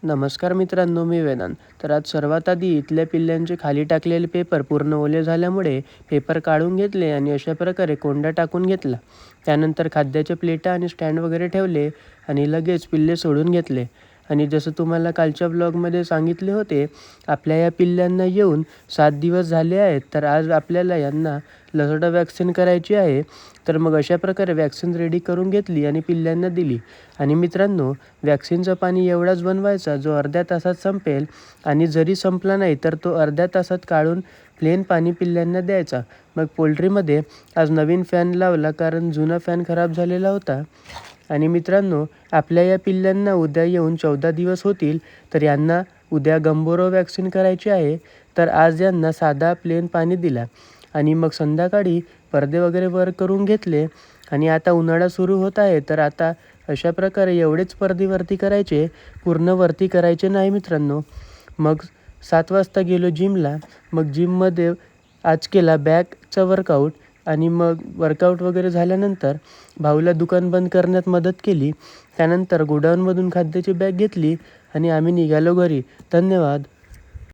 नमस्कार मित्रांनो, मी वेदांत. तर आज सर्वात आधी इथल्या पिल्लांचे खाली टाकलेले पेपर पूर्ण ओले झाल्यामुळे पेपर काढून घेतले आणि अशा प्रकारे कोंडा टाकून घेतला. त्यानंतर खाद्याच्या प्लेटा आणि स्टँड वगैरे ठेवले आणि लगेच पिल्ले सोडून घेतले. आणि जसं तुम्हाला कालच्या ब्लॉगमध्ये सांगितले होते, आपल्या या पिल्लांना येऊन 7 दिवस झाले आहेत. तर आज आपल्याला यांना लसोटा वॅक्सिन करायची आहे. तर मग अशा प्रकारे वॅक्सिन रेडी करून घेतली आणि पिल्लांना दिली. आणि मित्रांनो, वॅक्सिनचं पाणी एवढाच बनवायचा जो अर्ध्या तासात संपेल आणि जरी संपला नाही तर तो अर्ध्या तासात काढून प्लेन पाणी पिल्लांना द्यायचा. मग पोल्ट्रीमध्ये आज नवीन फॅन लावला कारण जुना फॅन खराब झालेला होता. आणि मित्रांनो, आपल्या या पिल्लांना उद्या येऊन 14 दिवस होतील. तर यांना उद्या गंभोरो वॅक्सिन करायची आहे. तर आज यांना साधा प्लेन पाणी दिला आणि मग संध्याकाळी पडदे वगैरे वर करून घेतले. आणि आता उन्हाळा सुरू होत आहे, तर आता अशा प्रकारे एवढेच पडदे वरती करायचे, पूर्ण वरती करायचे नाही मित्रांनो. मग 7 वाजता गेलो जिमला. मग जिममध्ये आज केला बॅकचा वर्कआउट आणि मग वर्कआउट वगैरे झाल्यानंतर भाऊला दुकान बंद करण्यात मदत केली. त्यानंतर गोडाऊनमधून खाद्याची बॅग घेतली आणि आम्ही निघालो घरी. धन्यवाद.